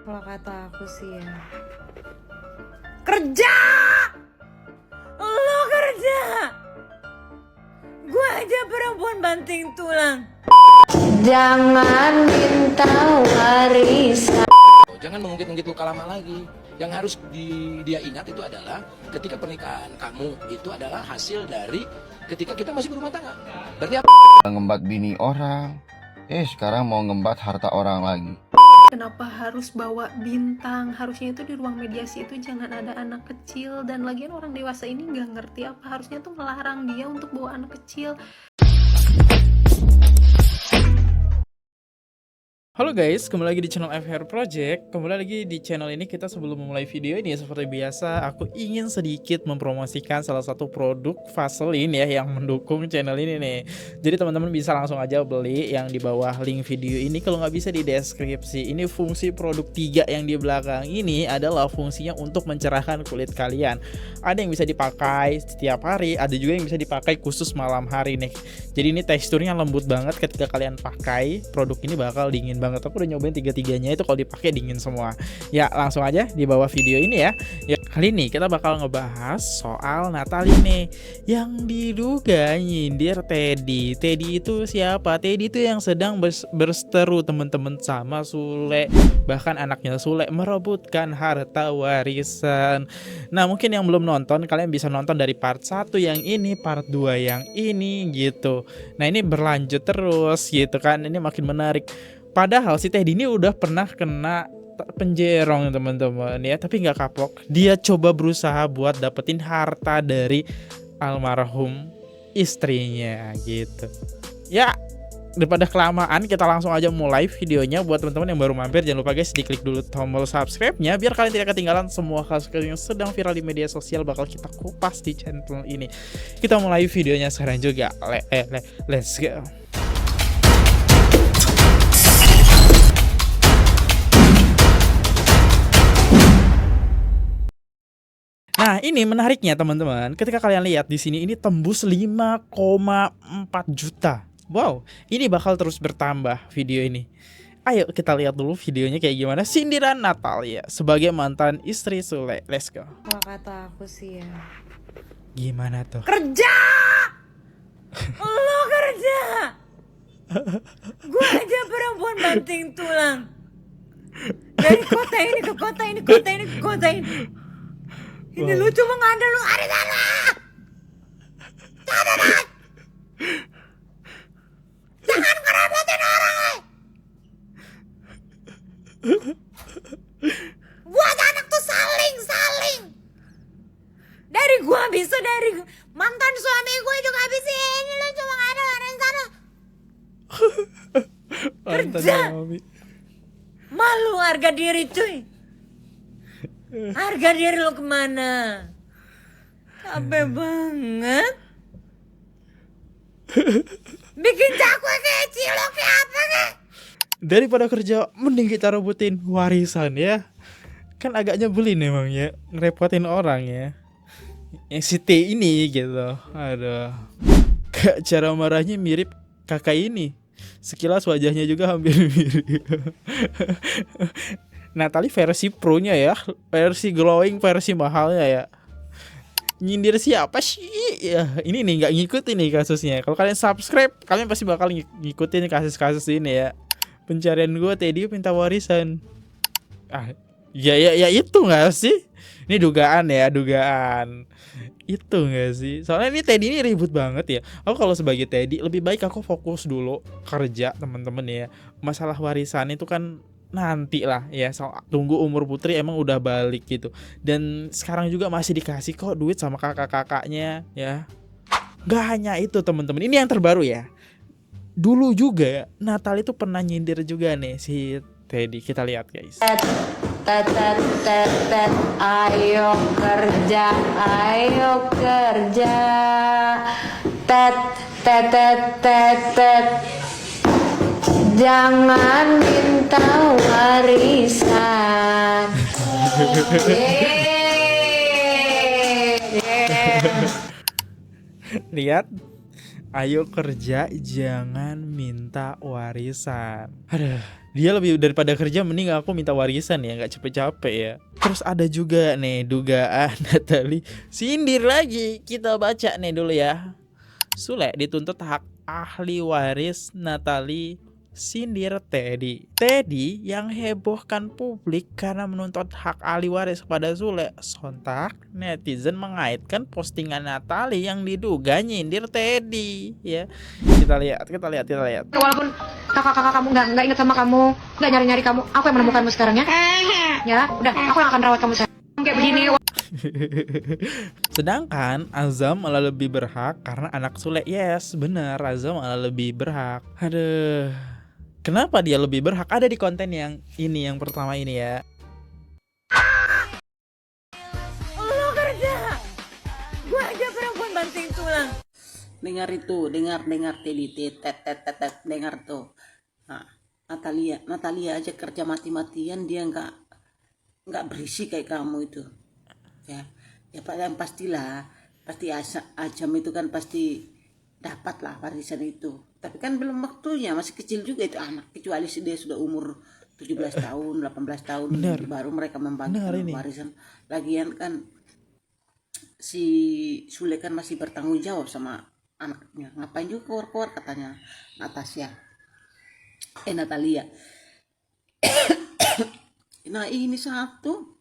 Kalau kata aku sih ya, kerja! Lo kerja! Gue aja perempuan banting tulang. Jangan minta warisan. Jangan mengungkit-ungkit luka lama lagi. Yang harus dia ingat itu adalah ketika pernikahan kamu itu adalah hasil dari ketika kita masih berumah tangga. Berarti apa? Ngembat bini orang, sekarang mau ngembat harta orang lagi. Kenapa harus bawa bintang? Harusnya itu di ruang mediasi itu jangan ada anak kecil. Dan lagian orang dewasa ini nggak ngerti apa harusnya tuh melarang dia untuk bawa anak kecil. Halo guys, kembali lagi di channel FHR Project. Kembali lagi di channel ini. Kita sebelum memulai video ini, seperti biasa, aku ingin sedikit mempromosikan salah satu produk Vaseline ya yang mendukung channel ini nih. Jadi teman-teman bisa langsung aja beli yang di bawah link video ini. Kalau nggak bisa di deskripsi. Ini fungsi produk 3 yang di belakang ini adalah fungsinya untuk mencerahkan kulit kalian. Ada yang bisa dipakai setiap hari, ada juga yang bisa dipakai khusus malam hari nih. Jadi ini teksturnya lembut banget ketika kalian pakai. Produk ini bakal dingin banget. Aku udah nyobain tiga-tiganya itu kalau dipakai dingin semua. Ya langsung aja di bawah video ini ya. Ya kali ini kita bakal ngebahas soal Natalie nih yang diduga nyindir Teddy. Teddy itu siapa? Teddy itu yang sedang berseteru teman-teman sama Sule. Bahkan anaknya Sule merebutkan harta warisan. Nah mungkin yang belum nonton, kalian bisa nonton dari part 1 yang ini, part 2 yang ini gitu. Nah ini berlanjut terus gitu kan. Ini makin menarik. Padahal si Teddy ini udah pernah kena penjerong teman-teman ya, tapi nggak kapok. Dia coba berusaha buat dapetin harta dari almarhum istrinya gitu. Ya, daripada kelamaan kita langsung aja mulai videonya. Buat teman-teman yang baru mampir, jangan lupa guys diklik dulu tombol subscribe-nya biar kalian tidak ketinggalan semua kasus yang sedang viral di media sosial bakal kita kupas di channel ini. Kita mulai videonya sekarang juga. Let's go. Nah, ini menariknya teman-teman. Ketika kalian lihat di sini ini tembus 5,4 juta. Wow, ini bakal terus bertambah video ini. Ayo kita lihat dulu videonya kayak gimana. Sindiran Natalia sebagai mantan istri Sule. Let's go. Kalau kata aku sih ya, Gimana tuh? kerja! Lo kerja! Gue aja perempuan banting tulang. Dari kota ini ke kota ini, kota ini ke kota ini. Ini lu cuma ngandel lu ada sana. Jangan ngerepotin orang. Buat anak tuh saling. Dari gua bisa, dari mantan suami gue juga habis ini. Lu cuma ngandel ada di sana. Kerja. Malu harga diri cuy. Harga diri lo kemana? Capek banget. Bikin cakwe kayak cilok kayak apa kek? Daripada kerja mending kita rebutin warisan ya. Kan agak nyebelin emang ya, ngerepotin orang ya. Yang si T ini gitu. Aduh. Kayak cara marahnya mirip kakak ini. Sekilas wajahnya juga hampir mirip. Natalie versi pro-nya ya, versi glowing, versi mahalnya ya. Nyindir siapa sih? Ya, ini nih nggak ngikutin nih kasusnya. Kalau kalian subscribe, kalian pasti bakal ngikutin kasus-kasus ini ya. Pencarian gue Teddy minta warisan. Ya itu nggak sih? Ini dugaan ya, dugaan. Itu nggak sih? Soalnya ini Teddy ini ribut banget ya. Aku kalau sebagai Teddy lebih baik aku fokus dulu kerja teman-teman ya. Masalah warisan itu kan nanti lah ya, tunggu umur Putri emang udah balik gitu. Dan sekarang juga masih dikasih kok duit sama kakak-kakaknya ya. Gak hanya itu temen-temen, ini yang terbaru ya. Dulu juga Natalie itu pernah nyindir juga nih si Teddy. Kita lihat guys. Ayo kerja, ayo kerja. Jangan minta warisan. Lihat, Ayo kerja, jangan minta warisan. Aduh, dia lebih daripada kerja mending aku minta warisan ya, nggak capek-capek ya. Terus ada juga nih dugaan Natalie sindir lagi. Kita baca nih dulu ya. Sule dituntut hak ahli waris, Natalie sindir Teddy. Teddy yang hebohkan publik karena menuntut hak ahli waris kepada Sule. Sontak netizen mengaitkan postingan Natalie yang diduga nyindir Teddy. Ya, kita lihat. Walaupun kakak-kakak kamu nggak ingat sama kamu, nggak nyari-nyari kamu, aku yang menemukanmu sekarang ya. Ya, udah, aku yang akan rawat kamu sekarang. Kayak begini. Sedangkan Azam malah lebih berhak karena anak Sule. Yes, bener, Azam malah lebih berhak. Aduh, kenapa dia lebih berhak? Ada di konten yang ini, yang pertama ini ya. Lo kerja. Gue aja perempuan banting tulang. Dengar itu, dengar Teddy, dengar tuh. Nah, Natalia aja kerja mati-matian, dia nggak berisi kayak kamu itu. Ya Pak, yang pastilah, pasti Ajam itu kan pasti dapat lah warisan itu. Tapi kan belum waktunya, masih kecil juga itu anak, kecuali dia sudah umur 17 tahun, 18 tahun, Bener. baru mereka membagi Bener ini. warisan. Lagian kan si Sule kan masih bertanggung jawab sama anaknya. Ngapain juga keluar-keluar, katanya Natalia. Nah ini satu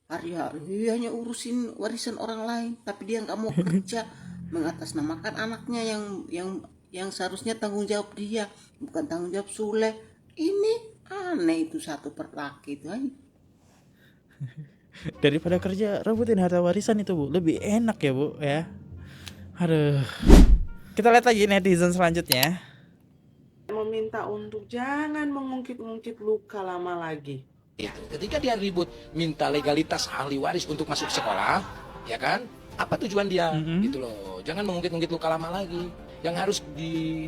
hari-hari hanya urusin warisan orang lain, tapi dia nggak mau kerja, mengatasnamakan anaknya yang seharusnya tanggung jawab dia, bukan tanggung jawab Sule. Ini aneh itu satu laki itu. Daripada kerja rebutin harta warisan itu, Bu, lebih enak ya, Bu, ya. Aduh. Kita lihat lagi netizen selanjutnya. Meminta untuk jangan mengungkit-ungkit luka lama lagi. Itu. Ketika dia ribut minta legalitas ahli waris untuk masuk sekolah, ya kan? Apa tujuan dia? Gitu loh. Jangan mengungkit-ungkit luka lama lagi. Yang harus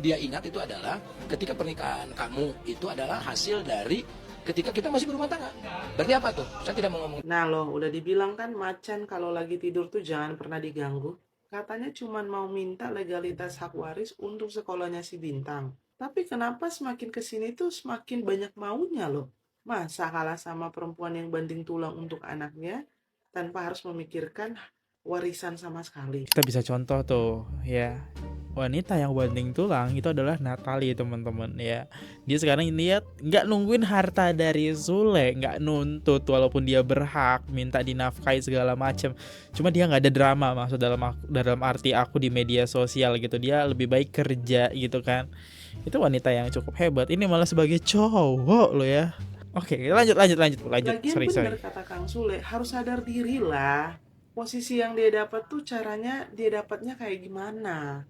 dia ingat itu adalah ketika pernikahan kamu itu adalah hasil dari ketika kita masih berumah tangga. Berarti apa tuh? Saya tidak mau ngomong. Nah loh, udah dibilang kan macan kalau lagi tidur tuh jangan pernah diganggu. Katanya cuman mau minta legalitas hak waris untuk sekolahnya si Bintang. Tapi kenapa semakin kesini tuh semakin banyak maunya loh? Masa kalah sama perempuan yang banting tulang untuk anaknya tanpa harus memikirkan warisan sama sekali. Kita bisa contoh tuh ya, wanita yang banting tulang itu adalah Natalie, teman-teman ya. Dia sekarang lihat nggak nungguin harta dari Sule, nggak nuntut walaupun dia berhak minta dinafkahi segala macam. Cuma dia nggak ada drama, maksud dalam arti aku di media sosial gitu. Dia lebih baik kerja gitu kan. Itu wanita yang cukup hebat. Ini malah sebagai cowok lo ya. Oke, lanjut. Lagian Sorry. bener kata Kang Sule, harus sadar diri lah. Posisi yang dia dapat tuh caranya dia dapatnya kayak gimana.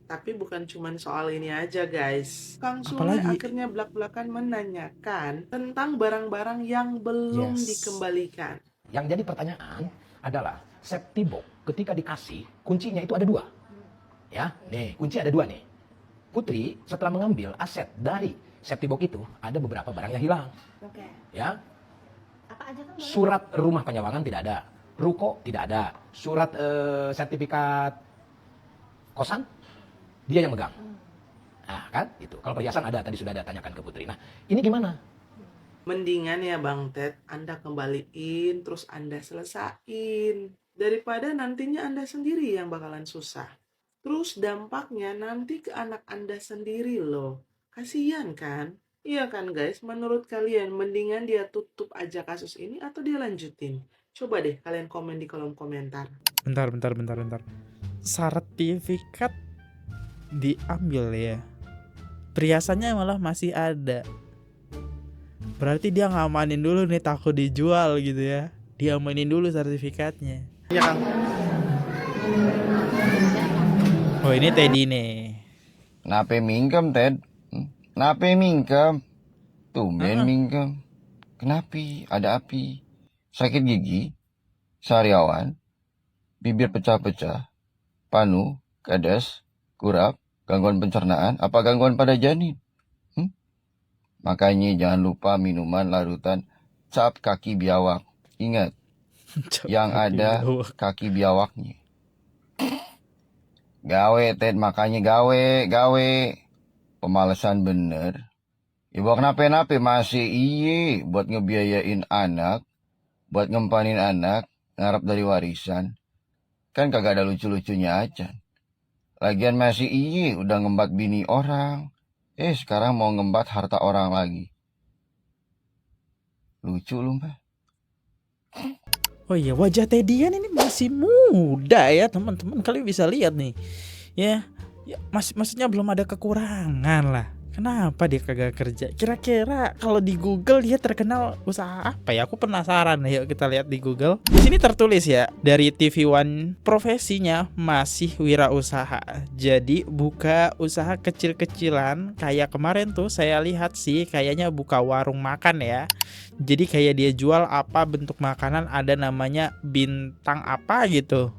Tapi bukan cuman soal ini aja guys. Kang Sule Apalagi? akhirnya belak-belakan menanyakan tentang barang-barang yang belum Yes. dikembalikan. Yang jadi pertanyaan adalah safety box ketika dikasih kuncinya itu ada 2. Ya, nih kunci ada 2 nih. Putri setelah mengambil aset dari safety box itu ada beberapa barang yang hilang. Oke. Ya, Apa aja kan boleh? surat rumah penyewangan tidak ada, ruko tidak ada, surat sertifikat kosan dia yang megang. Nah kan, itu. Kalau perhiasan ada, tadi sudah ada tanyakan ke Putri. Nah, ini gimana? Mendingan ya Bang Ted, Anda kembaliin terus Anda selesain. Daripada nantinya Anda sendiri yang bakalan susah. Terus dampaknya nanti ke anak Anda sendiri loh. Kasian kan? Iya kan guys, menurut kalian mendingan dia tutup aja kasus ini atau dia lanjutin? Coba deh kalian komen di kolom komentar. Bentar. Sertifikat diambil ya. Perhiasannya malah masih ada. Berarti dia ngamanin dulu nih, takut dijual gitu ya. Dia amanin dulu sertifikatnya. Iya Kang. Oh, ini Teddy nih. Nape mingkem, Ted? Nape mingkem? Tumben mingkem. Kenapa? Ada api? Sakit gigi? Sariawan? Bibir pecah-pecah? Panu? Kades? Kurap? Gangguan pencernaan? Apa gangguan pada janin? Makanya jangan lupa minuman larutan cap kaki biawak. Ingat, yang ada kaki biawaknya. Gawe, Ted, makanya gawe. Pemalasan bener. Ya buat kenapa-napa masih iye buat ngebiayain anak, buat ngempanin anak, ngarep dari warisan. Kan kagak ada lucu-lucunya aja. Lagian masih iye udah ngembat bini orang. Sekarang mau ngembat harta orang lagi. Lucu lu, Mbak. Oh iya, wajah Teddy kan ini masih muda ya teman-teman. Kalian bisa lihat nih. Ya maksudnya belum ada kekurangan lah. Kenapa dia kagak kerja? Kira-kira kalau di Google dia terkenal usaha apa ya? Aku penasaran. Yuk kita lihat di Google. Di sini tertulis ya, dari TV One, profesinya masih wirausaha. Jadi buka usaha kecil-kecilan. Kayak kemarin tuh saya lihat sih kayaknya buka warung makan ya. Jadi kayak dia jual apa bentuk makanan, ada namanya bintang apa gitu.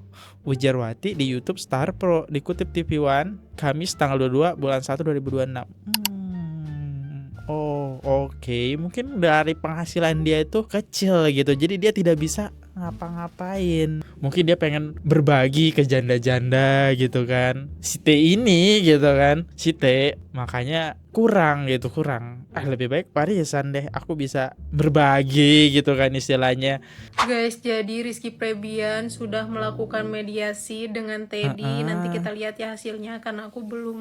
Ujarwati di YouTube Star Pro, dikutip TV One, Kamis tanggal 22 bulan 1 2026. Oh, oke. Mungkin dari penghasilan dia itu kecil gitu. Jadi dia tidak bisa ngapa-ngapain. Mungkin dia pengen berbagi ke janda-janda gitu kan. Si T ini gitu kan. Si T makanya kurang. Lebih baik parisan deh. Aku bisa berbagi gitu kan istilahnya. Guys, jadi Rizky Febian sudah melakukan mediasi dengan Teddy. Nanti kita lihat ya hasilnya, karena aku belum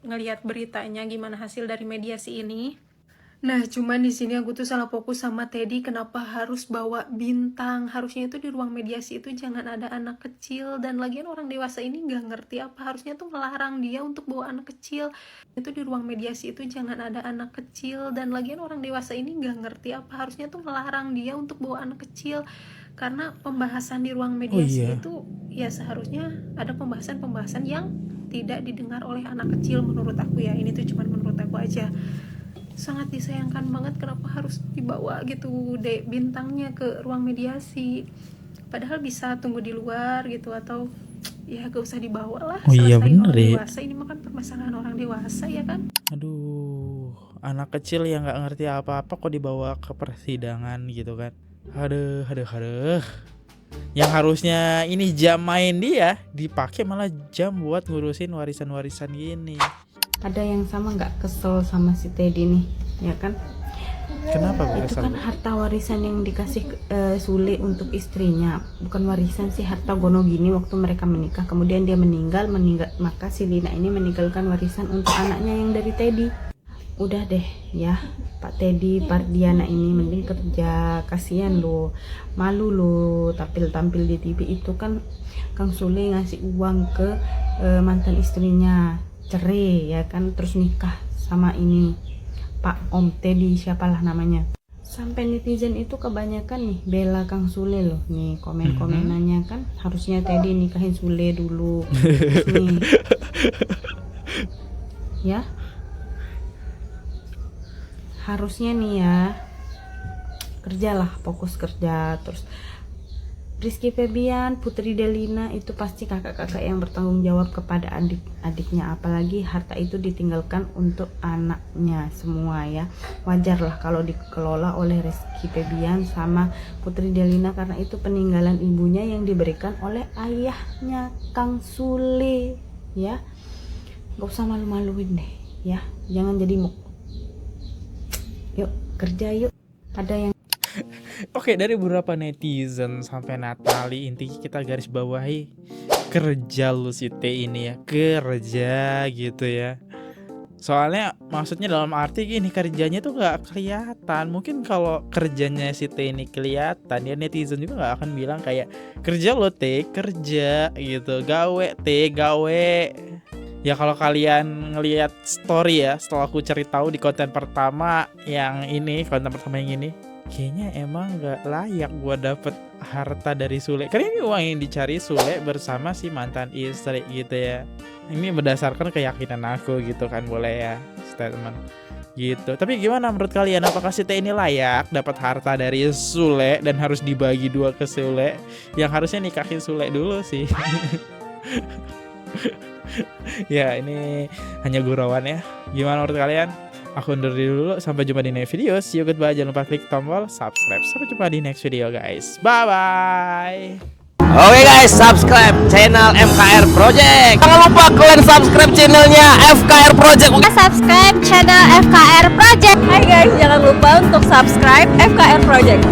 ngelihat beritanya gimana hasil dari mediasi ini. Nah, cuman di sini aku tuh salah fokus sama Teddy. Kenapa harus bawa bintang? Harusnya itu di ruang mediasi itu jangan ada anak kecil. Dan lagian orang dewasa ini nggak ngerti apa. Harusnya tuh melarang dia untuk bawa anak kecil. Itu di ruang mediasi itu jangan ada anak kecil. Dan lagian orang dewasa ini nggak ngerti apa. Harusnya tuh melarang dia untuk bawa anak kecil. Karena pembahasan di ruang mediasi itu ya seharusnya ada pembahasan-pembahasan yang tidak didengar oleh anak kecil menurut aku ya. Ini tuh cuman menurut aku aja. Sangat disayangkan banget kenapa harus dibawa gitu deh bintangnya ke ruang mediasi. Padahal bisa tunggu di luar gitu, atau ya gak usah dibawa lah. Selesai orang dewasa, ini mah kan permasalahan orang dewasa ya kan. Aduh, anak kecil yang gak ngerti apa-apa kok dibawa ke persidangan gitu kan. Aduh. Yang harusnya ini jam main dia dipakai malah jam buat ngurusin warisan-warisan gini. Ada yang sama nggak kesel sama si Teddy nih, ya kan? Kenapa Itu kan harta warisan yang dikasih Sule untuk istrinya, bukan warisan sih, harta gono gini waktu mereka menikah. Kemudian dia meninggal, maka si Lina ini meninggalkan warisan untuk anaknya yang dari Teddy. Udah deh ya, Pak Teddy Pardiana ini mending kerja, kasihan lo, malu lo tampil-tampil di TV itu kan. Kang Sule ngasih uang ke mantan istrinya, cerai ya kan, terus nikah sama ini Pak Om Teddy siapalah namanya. Sampai netizen itu kebanyakan nih bela Kang Sule loh. Nih komen-komenannya kan, harusnya Teddy nikahin Sule dulu. Nih. Ya. Harusnya nih ya, kerjalah, fokus kerja. Terus Rizky Febian, Putri Delina itu pasti kakak-kakak yang bertanggung jawab kepada adik-adiknya, apalagi harta itu ditinggalkan untuk anaknya semua ya. Wajar lah kalau dikelola oleh Rizky Febian sama Putri Delina, karena itu peninggalan ibunya yang diberikan oleh ayahnya Kang Sule ya. Gak usah malu-maluin deh ya, jangan jadi yuk kerja yuk. Ada yang Oke, dari beberapa netizen sampai Natali, intinya kita garis bawahi kerja lu si T ini ya, kerja gitu ya. Soalnya maksudnya dalam arti gini, kerjanya tuh gak kelihatan. Mungkin kalau kerjanya si T ini kelihatan ya, netizen juga gak akan bilang kayak kerja lo T, kerja gitu, gawe T, gawe. Ya kalau kalian ngelihat story ya, setelah aku cari tahu di konten pertama yang ini, kayaknya emang gak layak gua dapet harta dari Sule. Karena ini uang yang dicari Sule bersama si mantan istri gitu ya. Ini berdasarkan keyakinan aku gitu kan, boleh ya statement gitu. Tapi gimana menurut kalian, apakah si T ini layak dapat harta dari Sule dan harus dibagi dua ke Sule? Yang harusnya nikahin Sule dulu sih. Ya ini hanya gurauan ya. Gimana menurut kalian? Aku undur diri dulu, sampai jumpa di next video. See you, goodbye. Jangan lupa klik tombol subscribe. Sampai jumpa di next video guys. Bye bye. Oke guys, subscribe channel FKR Project. Jangan lupa kalian subscribe channelnya FKR Project. Subscribe channel FKR Project. Hai guys, jangan lupa untuk subscribe FKR Project.